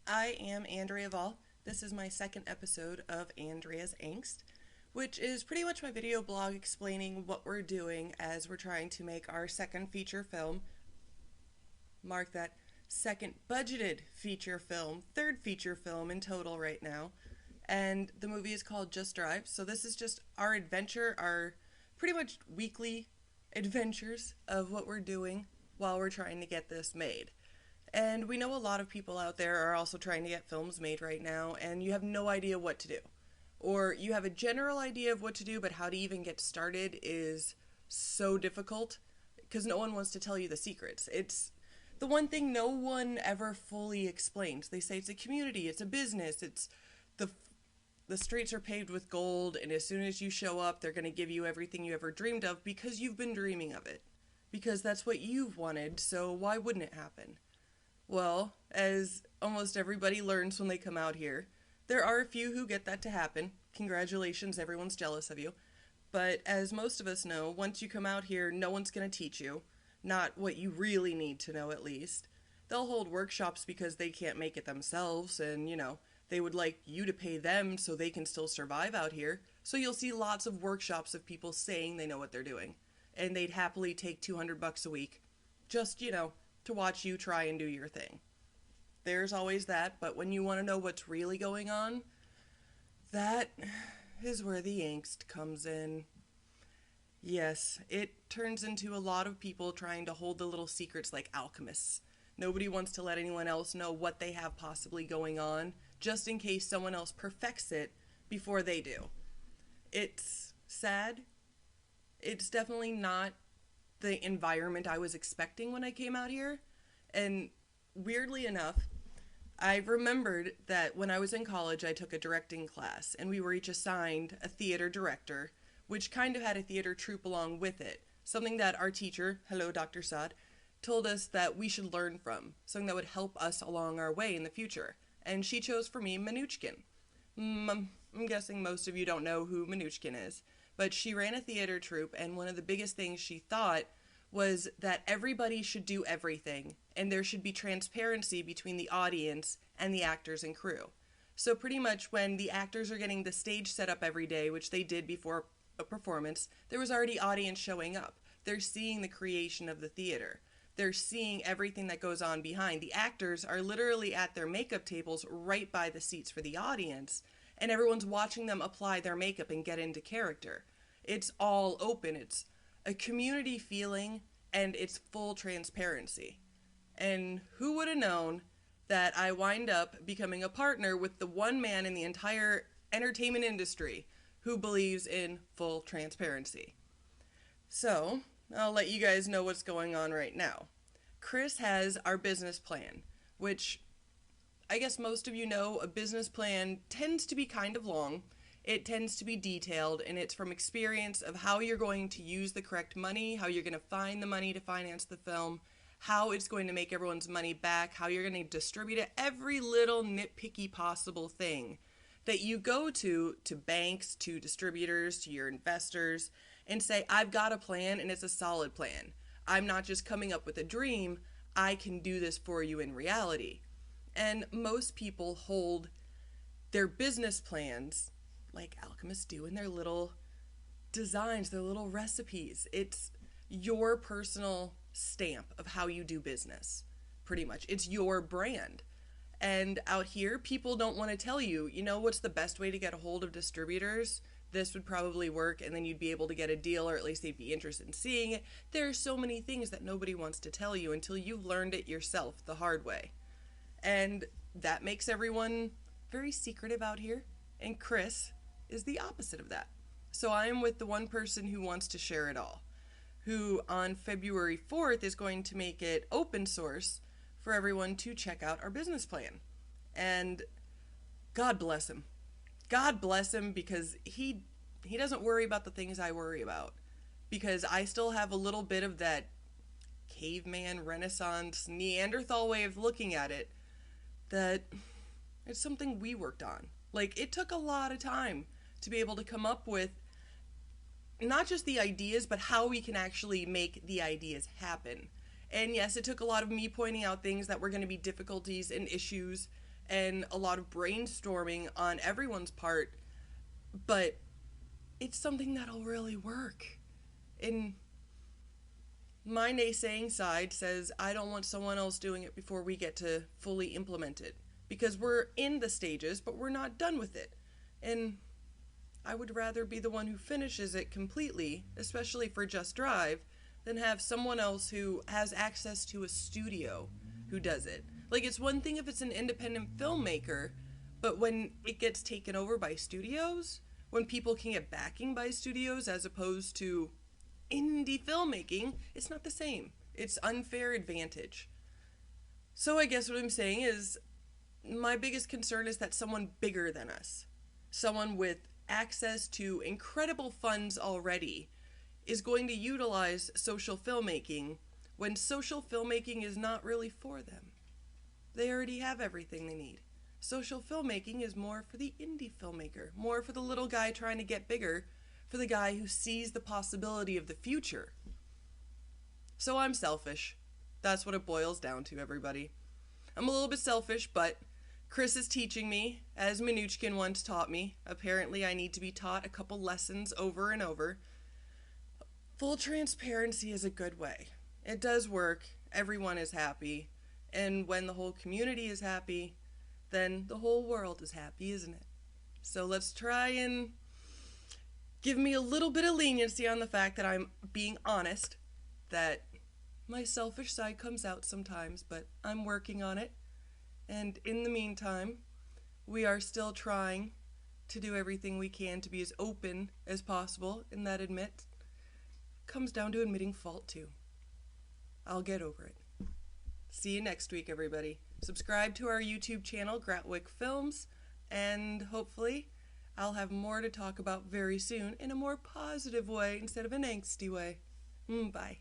I am Andrea. This is my second episode of Andrea's Angst, which is pretty much my video blog explaining what we're doing as we're trying to make our second feature film. Mark that, second budgeted feature film, third feature film in total right now. And the movie is called Just Drive. So this is just our adventure, our pretty much weekly adventures of what we're doing while we're trying to get this made. And we know a lot of people out there are also trying to get films made right now, and you have no idea what to do. Or you have a general idea of what to do, but how to even get started is so difficult because no one wants to tell you the secrets. It's the one thing no one ever fully explains. They say it's a community, it's a business, it's the the streets are paved with gold, and as soon as you show up, they're going to give you everything you ever dreamed of because you've been dreaming of it. Because that's what you've wanted, so why wouldn't it happen? Well, as almost everybody learns when they come out here, there are a few who get that to happen. Congratulations, everyone's jealous of you. But as most of us know, once you come out here, no one's going to teach you. Not what you really need to know, at least. They'll hold workshops because they can't make it themselves, and, they would like you to pay them so they can still survive out here. So you'll see lots of workshops of people saying they know what they're doing. And they'd happily take $200 a week just, to watch you try and do your thing. There's always that, but when you want to know what's really going on, that is where the angst comes in. Yes, it turns into a lot of people trying to hold the little secrets like alchemists. Nobody wants to let anyone else know what they have possibly going on, just in case someone else perfects it before they do. It's sad. It's definitely not the environment I was expecting when I came out here. And weirdly enough, I remembered that when I was in college, I took a directing class, and we were each assigned a theater director, which kind of had a theater troupe along with it. Something that our teacher, hello Dr. Saad, told us that we should learn from, something that would help us along our way in the future. And she chose for me Minuchkin. I'm guessing most of you don't know who Minuchkin is, but she ran a theater troupe, and one of the biggest things she thought was that everybody should do everything, and there should be transparency between the audience and the actors and crew. So pretty much when the actors are getting the stage set up every day, which they did before a performance, there was already audience showing up. They're seeing the creation of the theater. They're seeing everything that goes on behind. The actors are literally at their makeup tables right by the seats for the audience, and everyone's watching them apply their makeup and get into character. It's all open. It's a community feeling, and it's full transparency. And who would have known that I wind up becoming a partner with the one man in the entire entertainment industry who believes in full transparency? So, I'll let you guys know what's going on right now. Chris has our business plan, which I guess most of you know a business plan tends to be kind of long. It tends to be detailed, and it's from experience of how you're going to use the correct money, how you're going to find the money to finance the film, how it's going to make everyone's money back, how you're going to distribute it, every little nitpicky possible thing that you go to banks, to distributors, to your investors, and say, I've got a plan and it's a solid plan. I'm not just coming up with a dream, I can do this for you in reality. And most people hold their business plans like alchemists do in their little designs, their little recipes. It's your personal stamp of how you do business, pretty much. It's your brand. And out here, people don't want to tell you, what's the best way to get a hold of distributors? This would probably work, and then you'd be able to get a deal, or at least they'd be interested in seeing it. There are so many things that nobody wants to tell you until you've learned it yourself the hard way. And that makes everyone very secretive out here, and Chris is the opposite of that. So I am with the one person who wants to share it all, who on February 4th is going to make it open source for everyone to check out our business plan. And God bless him. God bless him, because he doesn't worry about the things I worry about. Because I still have a little bit of that caveman, Renaissance, Neanderthal way of looking at it, that it's something we worked on. Like, it took a lot of time to be able to come up with not just the ideas, but how we can actually make the ideas happen. And yes, it took a lot of me pointing out things that were going to be difficulties and issues and a lot of brainstorming on everyone's part, but it's something that'll really work. And my naysaying side says I don't want someone else doing it before we get to fully implement it, because we're in the stages, but we're not done with it. And I would rather be the one who finishes it completely, especially for Just Drive, than have someone else who has access to a studio who does it. Like, it's one thing if it's an independent filmmaker, but when it gets taken over by studios, when people can get backing by studios as opposed to indie filmmaking, it's not the same. It's unfair advantage. So I guess what I'm saying is my biggest concern is that someone bigger than us, someone with access to incredible funds already, is going to utilize social filmmaking when social filmmaking is not really for them. They already have everything they need. Social filmmaking is more for the indie filmmaker, more for the little guy trying to get bigger, for the guy who sees the possibility of the future. So I'm selfish. That's what it boils down to, everybody. I'm a little bit selfish, but Chris is teaching me, as Minuchkin once taught me. Apparently I need to be taught a couple lessons over and over. Full transparency is a good way. It does work. Everyone is happy. And when the whole community is happy, then the whole world is happy, isn't it? So let's try and give me a little bit of leniency on the fact that I'm being honest, that my selfish side comes out sometimes, but I'm working on it. And in the meantime, we are still trying to do everything we can to be as open as possible, and that comes down to admitting fault too. I'll get over it. See you next week, everybody. Subscribe to our YouTube channel, Gratwick Films, and hopefully I'll have more to talk about very soon in a more positive way instead of an angsty way. Bye.